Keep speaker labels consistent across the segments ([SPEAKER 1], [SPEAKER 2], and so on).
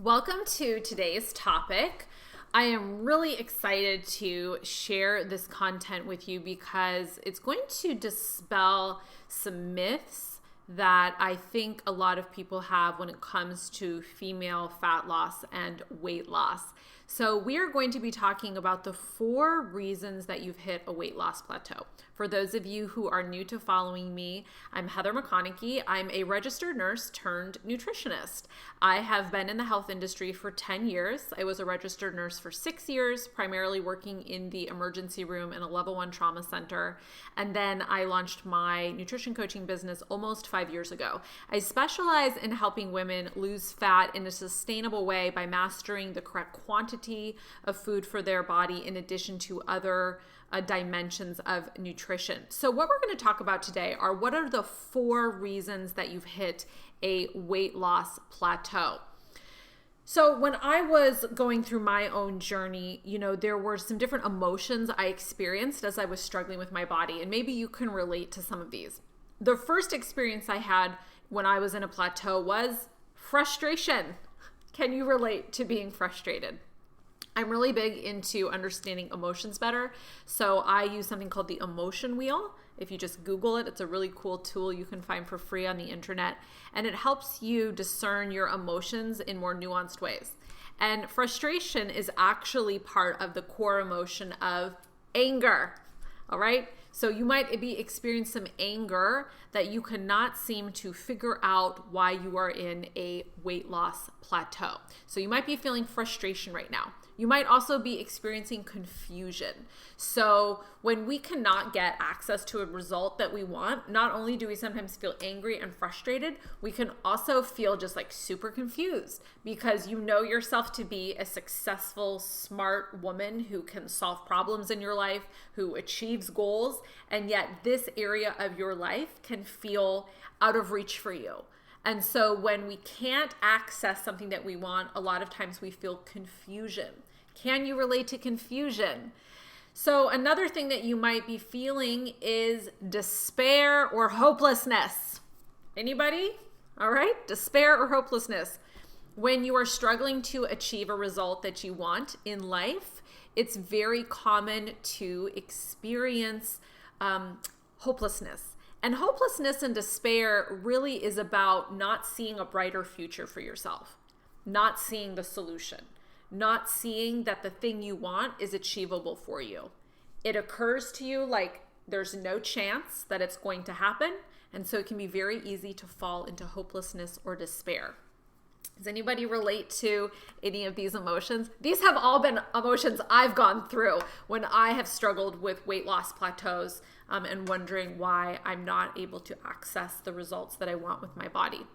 [SPEAKER 1] Welcome to today's topic. I am really excited to share this content with you because it's going to dispel some myths that I think a lot of people have when it comes to female fat loss and weight loss. So we are going to be talking about the 4 reasons that you've hit a weight loss plateau. For those of you who are new to following me, I'm Heather McConaughey. I'm a registered nurse turned nutritionist. I have been in the health industry for 10 years. I was a registered nurse for 6 years, primarily working in the emergency room in a level 1 trauma center. And then I launched my nutrition coaching business almost 5 years ago. I specialize in helping women lose fat in a sustainable way by mastering the correct quantity of food for their body in addition to other dimensions of nutrition. So what we're going to talk about today are what are the 4 reasons that you've hit a weight loss plateau. So when I was going through my own journey, there were some different emotions I experienced as I was struggling with my body, and maybe you can relate to some of these. The first experience I had when I was in a plateau was frustration. Can you relate to being frustrated? I'm really big into understanding emotions better. So I use something called the emotion wheel. If you just Google it, it's a really cool tool you can find for free on the internet. And it helps you discern your emotions in more nuanced ways. And frustration is actually part of the core emotion of anger. All right. So you might be experiencing some anger that you cannot seem to figure out why you are in a weight loss plateau. So you might be feeling frustration right now. You might also be experiencing confusion. So when we cannot get access to a result that we want, not only do we sometimes feel angry and frustrated, we can also feel just like super confused because you know yourself to be a successful, smart woman who can solve problems in your life, who achieves goals, and yet this area of your life can feel out of reach for you. And so when we can't access something that we want, a lot of times we feel confusion. Can you relate to confusion? So another thing that you might be feeling is despair or hopelessness. Anybody? All right, despair or hopelessness. When you are struggling to achieve a result that you want in life, it's very common to experience hopelessness. And hopelessness and despair really is about not seeing a brighter future for yourself, not seeing the solution, not seeing that the thing you want is achievable for you. It occurs to you like there's no chance that it's going to happen. And so it can be very easy to fall into hopelessness or despair. Does anybody relate to any of these emotions? These have all been emotions I've gone through when I have struggled with weight loss plateaus and wondering why I'm not able to access the results that I want with my body.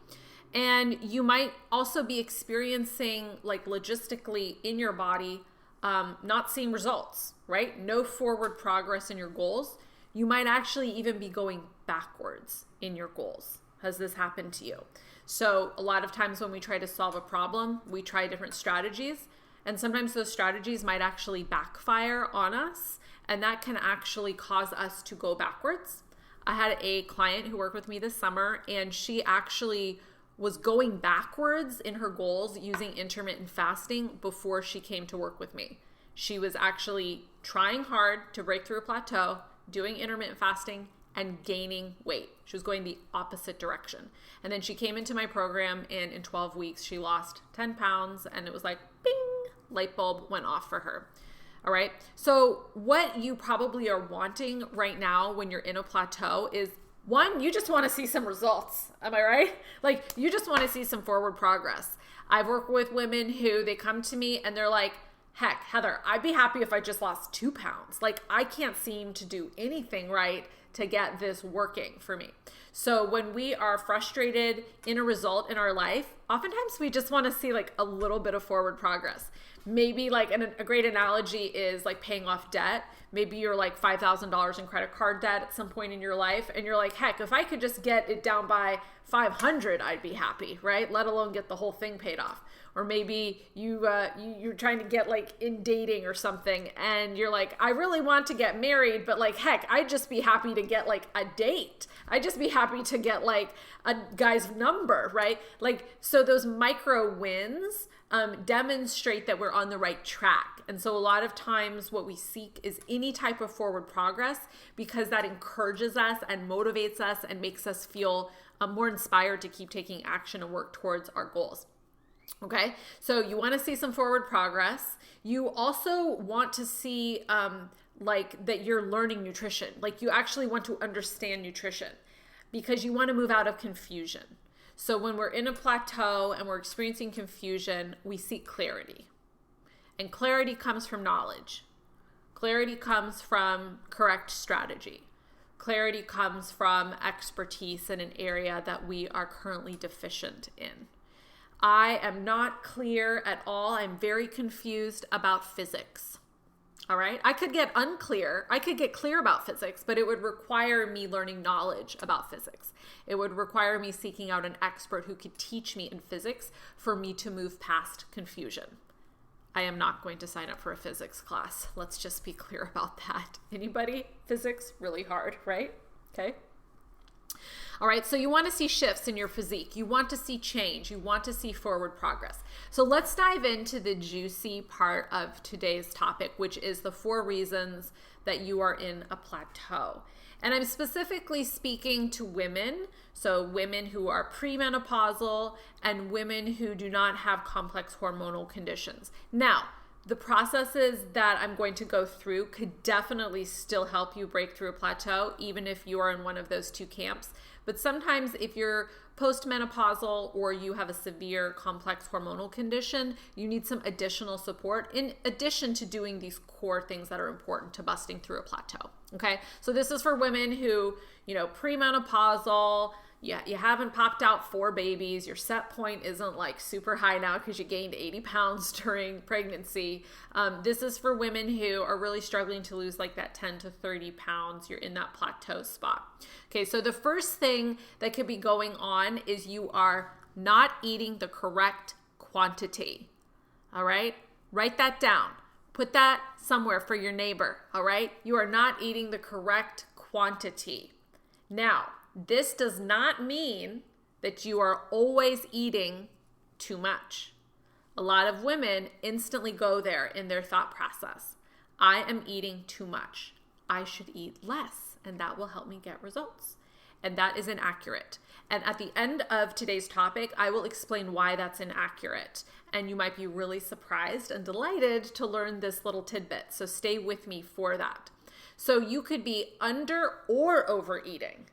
[SPEAKER 1] And you might also be experiencing, like logistically in your body, not seeing results, right? No forward progress in your goals. You might actually even be going backwards in your goals. Has this happened to you? So a lot of times when we try to solve a problem, we try different strategies, and sometimes those strategies might actually backfire on us, and that can actually cause us to go backwards. I had a client who worked with me this summer, and she actually was going backwards in her goals using intermittent fasting before she came to work with me. She was actually trying hard to break through a plateau, doing intermittent fasting, and gaining weight. She was going the opposite direction. And then she came into my program, and in 12 weeks, she lost 10 pounds, and it was like, bing, light bulb went off for her. All right. So what you probably are wanting right now when you're in a plateau is, one, you just want to see some results. Am I right? Like, you just want to see some forward progress. I've worked with women who they come to me and they're like, heck, Heather, I'd be happy if I just lost 2 pounds. Like, I can't seem to do anything right to get this working for me. So when we are frustrated in a result in our life, oftentimes we just want to see like a little bit of forward progress. Maybe like a great analogy is like paying off debt. Maybe you're like $5,000 in credit card debt at some point in your life, and you're like, heck, if I could just get it down by 500, I'd be happy, right? Let alone get the whole thing paid off. Or maybe you're trying to get like in dating or something, and you're like, I really want to get married, but like, heck, I'd just be happy to get like a date. I'd just be happy to get like a guy's number, right? Like, so those micro wins demonstrate that we're on the right track. And so a lot of times what we seek is any type of forward progress, because that encourages us and motivates us and makes us feel more inspired to keep taking action and work towards our goals. Okay, so you want to see some forward progress. You also want to see like that you're learning nutrition, like you actually want to understand nutrition, because you want to move out of confusion. So when we're in a plateau and we're experiencing confusion, we seek clarity. And clarity comes from knowledge. Clarity comes from correct strategy. Clarity comes from expertise in an area that we are currently deficient in. I am not clear at all. I'm very confused about physics. All right. I could get unclear. I could get clear about physics, but it would require me learning knowledge about physics. It would require me seeking out an expert who could teach me in physics for me to move past confusion. I am not going to sign up for a physics class. Let's just be clear about that. Anybody? Physics, really hard, right? Okay. All right, so you want to see shifts in your physique. You want to see change. You want to see forward progress. So let's dive into the juicy part of today's topic, which is the 4 reasons that you are in a plateau. And I'm specifically speaking to women, so women who are premenopausal and women who do not have complex hormonal conditions. Now, the processes that I'm going to go through could definitely still help you break through a plateau, even if you are in one of those 2 camps. But sometimes if you're postmenopausal or you have a severe complex hormonal condition, you need some additional support in addition to doing these core things that are important to busting through a plateau. Okay, so this is for women who, premenopausal, you haven't popped out 4 babies, your set point isn't like super high now because you gained 80 pounds during pregnancy. This is for women who are really struggling to lose like that 10 to 30 pounds. You're in that plateau spot. Okay, so the first thing that could be going on is you are not eating the correct quantity. All right, write that down. Put that somewhere for your neighbor. All right, you are not eating the correct quantity. Now, this does not mean that you are always eating too much. A lot of women instantly go there in their thought process. I am eating too much. I should eat less, and that will help me get results. And that is inaccurate. And at the end of today's topic, I will explain why that's inaccurate. And you might be really surprised and delighted to learn this little tidbit. So stay with me for that. So you could be under or overeating.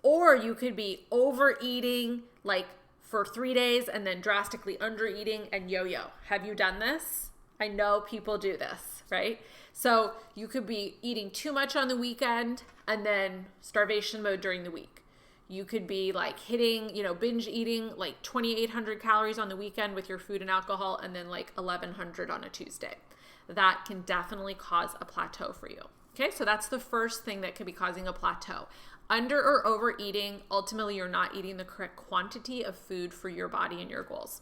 [SPEAKER 1] Or you could be overeating like for 3 days and then drastically undereating and yo-yo. Have you done this? I know people do this, right? So you could be eating too much on the weekend and then starvation mode during the week. You could be like hitting, binge eating like 2,800 calories on the weekend with your food and alcohol and then like 1,100 on a Tuesday. That can definitely cause a plateau for you. Okay, so that's the first thing that could be causing a plateau. Under or overeating, ultimately you're not eating the correct quantity of food for your body and your goals.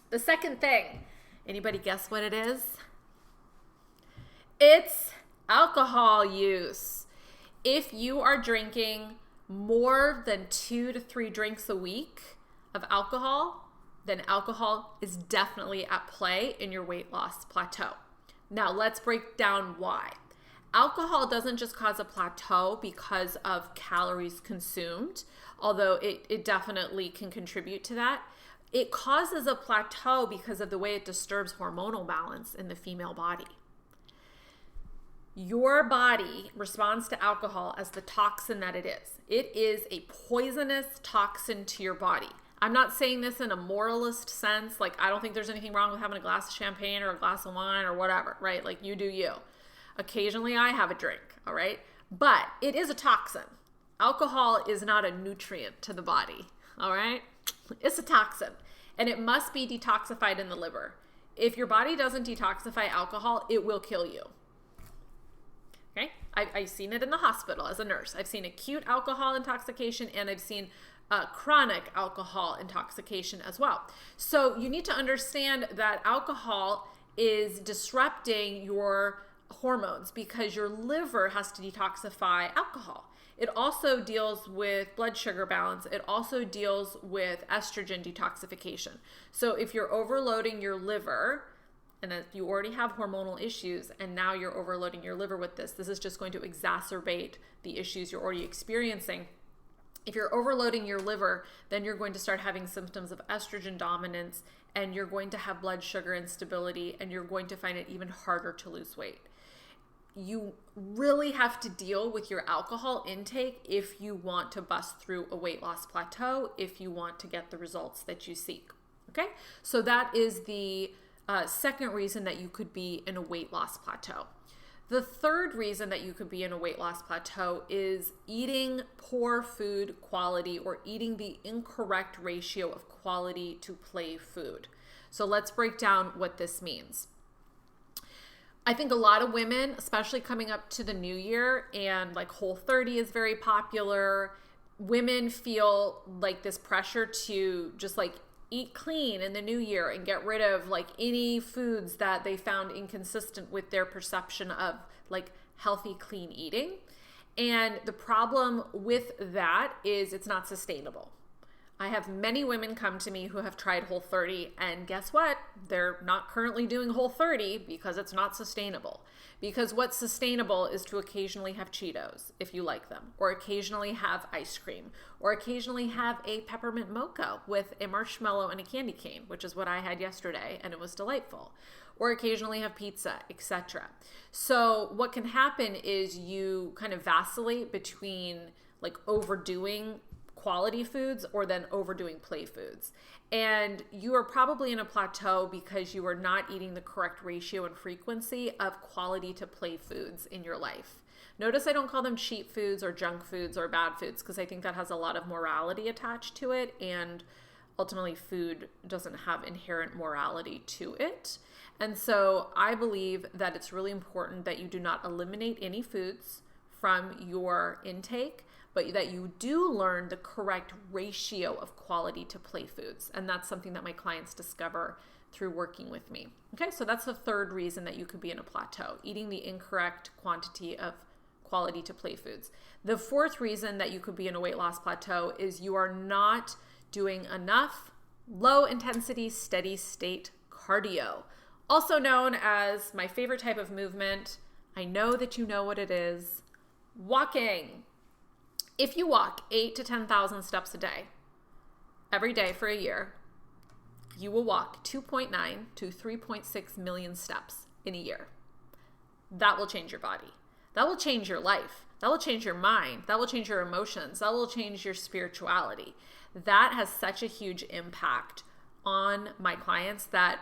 [SPEAKER 1] The second thing, anybody guess what it is? It's alcohol use. If you are drinking more than 2 to 3 drinks a week of alcohol, then alcohol is definitely at play in your weight loss plateau. Now let's break down why. Alcohol doesn't just cause a plateau because of calories consumed, although it definitely can contribute to that. It causes a plateau because of the way it disturbs hormonal balance in the female body. Your body responds to alcohol as the toxin that it is. It is a poisonous toxin to your body. I'm not saying this in a moralist sense, like I don't think there's anything wrong with having a glass of champagne or a glass of wine or whatever, right? Like you do you. Occasionally I have a drink, all right? But it is a toxin. Alcohol is not a nutrient to the body, all right? It's a toxin, and it must be detoxified in the liver. If your body doesn't detoxify alcohol, it will kill you, okay? I've seen it in the hospital as a nurse. I've seen acute alcohol intoxication, and I've seen chronic alcohol intoxication as well. So you need to understand that alcohol is disrupting your hormones because your liver has to detoxify alcohol. It also deals with blood sugar balance. It also deals with estrogen detoxification. So if you're overloading your liver, and if you already have hormonal issues and now you're overloading your liver with this is just going to exacerbate the issues you're already experiencing. If you're overloading your liver, then you're going to start having symptoms of estrogen dominance, and you're going to have blood sugar instability, and you're going to find it even harder to lose weight. You really have to deal with your alcohol intake if you want to bust through a weight loss plateau, if you want to get the results that you seek. Okay, so that is the second reason that you could be in a weight loss plateau. The third reason that you could be in a weight loss plateau is eating poor food quality or eating the incorrect ratio of quality to play food. So let's break down what this means. I think a lot of women, especially coming up to the new year, and like Whole30 is very popular, women feel like this pressure to just like eat clean in the new year and get rid of like any foods that they found inconsistent with their perception of like healthy, clean eating. And the problem with that is it's not sustainable. I have many women come to me who have tried Whole30, and guess what? They're not currently doing Whole30 because it's not sustainable. Because what's sustainable is to occasionally have Cheetos, if you like them, or occasionally have ice cream, or occasionally have a peppermint mocha with a marshmallow and a candy cane, which is what I had yesterday, and it was delightful. Or occasionally have pizza, etc. So what can happen is you kind of vacillate between like overdoing quality foods or then overdoing play foods. And you are probably in a plateau because you are not eating the correct ratio and frequency of quality to play foods in your life. Notice I don't call them cheap foods or junk foods or bad foods because I think that has a lot of morality attached to it, and ultimately food doesn't have inherent morality to it. And so I believe that it's really important that you do not eliminate any foods from your intake, but that you do learn the correct ratio of quality to play foods. And that's something that my clients discover through working with me. Okay, so that's the third reason that you could be in a plateau, eating the incorrect quantity of quality to play foods. The fourth reason that you could be in a weight loss plateau is you are not doing enough low intensity, steady state cardio, also known as my favorite type of movement. I know that you know what it is. Walking. If you walk 8,000 to 10,000 steps a day, every day for a year, you will walk 2.9 to 3.6 million steps in a year. That will change your body. That will change your life. That will change your mind. That will change your emotions. That will change your spirituality. That has such a huge impact on my clients that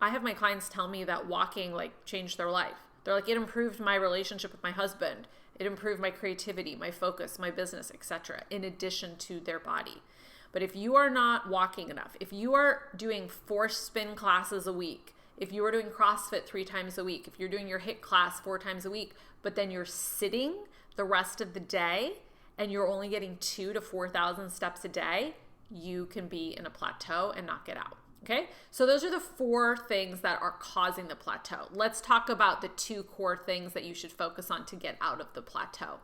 [SPEAKER 1] I have my clients tell me that walking like changed their life. They're like, it improved my relationship with my husband. It improved my creativity, my focus, my business, etc., in addition to their body. But if you are not walking enough, if you are doing 4 spin classes a week, if you are doing CrossFit 3 times a week, if you're doing your HIIT class 4 times a week, but then you're sitting the rest of the day and you're only getting 2,000 to 4,000 steps a day, you can be in a plateau and not get out. Okay, so those are the 4 things that are causing the plateau. Let's talk about the 2 core things that you should focus on to get out of the plateau.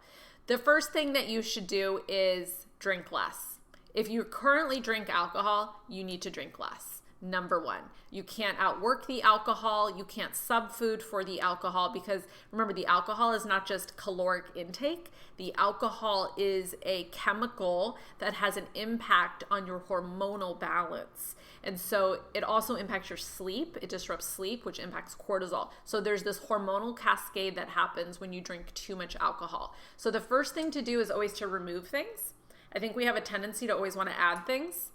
[SPEAKER 1] The first thing that you should do is drink less. If you currently drink alcohol, you need to drink less. Number 1, you can't outwork the alcohol. You can't subfood for the alcohol because remember, the alcohol is not just caloric intake. The alcohol is a chemical that has an impact on your hormonal balance. And so it also impacts your sleep. It disrupts sleep, which impacts cortisol. So there's this hormonal cascade that happens when you drink too much alcohol. So the first thing to do is always to remove things. I think we have a tendency to always want to add things.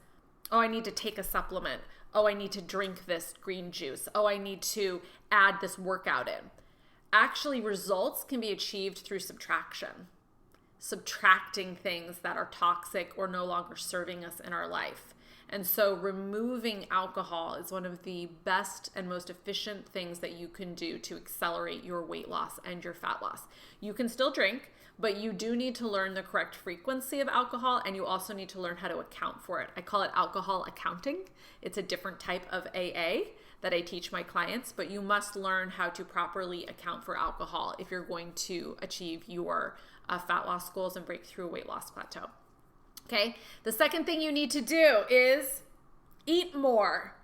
[SPEAKER 1] Oh, I need to take a supplement. Oh, I need to drink this green juice. Oh, I need to add this workout in. Actually, results can be achieved through subtraction. Subtracting things that are toxic or no longer serving us in our life. And so removing alcohol is one of the best and most efficient things that you can do to accelerate your weight loss and your fat loss. You can still drink, but you do need to learn the correct frequency of alcohol, and you also need to learn how to account for it. I call it alcohol accounting. It's a different type of AA that I teach my clients, but you must learn how to properly account for alcohol if you're going to achieve your fat loss goals and break through a weight loss plateau. Okay, the second thing you need to do is eat more.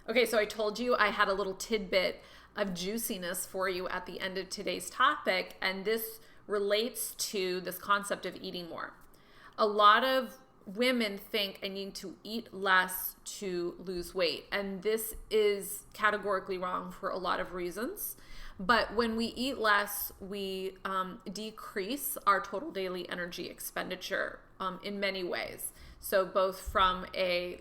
[SPEAKER 1] Okay, so I told you I had a little tidbit of juiciness for you at the end of today's topic, and this relates to this concept of eating more. A lot of women think I need to eat less to lose weight, and this is categorically wrong for a lot of reasons. But when we eat less, we decrease our total daily energy expenditure in many ways. So both from a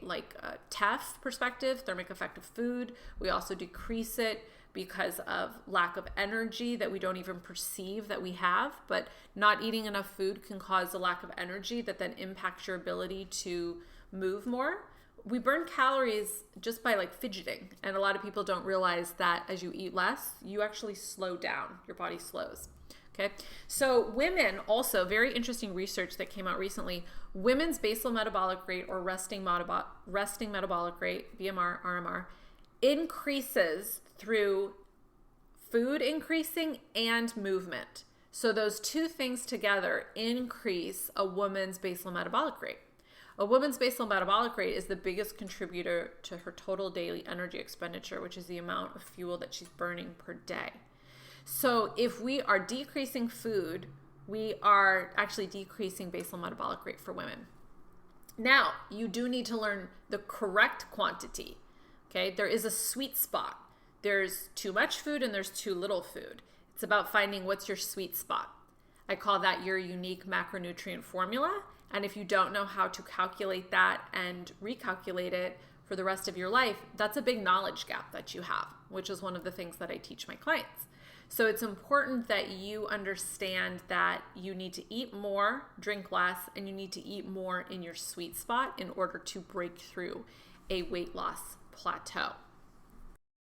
[SPEAKER 1] TEF perspective, thermic effect of food, we also decrease it because of lack of energy that we don't even perceive that we have. But not eating enough food can cause a lack of energy that then impacts your ability to move more. We burn calories just by fidgeting, and a lot of people don't realize that as you eat less, you actually slow down. Your body slows. Okay, so women also, very interesting research that came out recently, women's basal metabolic rate or resting metabolic rate, BMR, RMR, increases through food increasing and movement. So those two things together increase a woman's basal metabolic rate. A woman's basal metabolic rate is the biggest contributor to her total daily energy expenditure, which is the amount of fuel that she's burning per day. So if we are decreasing food, we are actually decreasing basal metabolic rate for women. Now, you do need to learn the correct quantity. Okay, there is a sweet spot. There's too much food and there's too little food. It's about finding what's your sweet spot. I call that your unique macronutrient formula. And if you don't know how to calculate that and recalculate it for the rest of your life, that's a big knowledge gap that you have, which is one of the things that I teach my clients. So it's important that you understand that you need to eat more, drink less, and you need to eat more in your sweet spot in order to break through a weight loss plateau.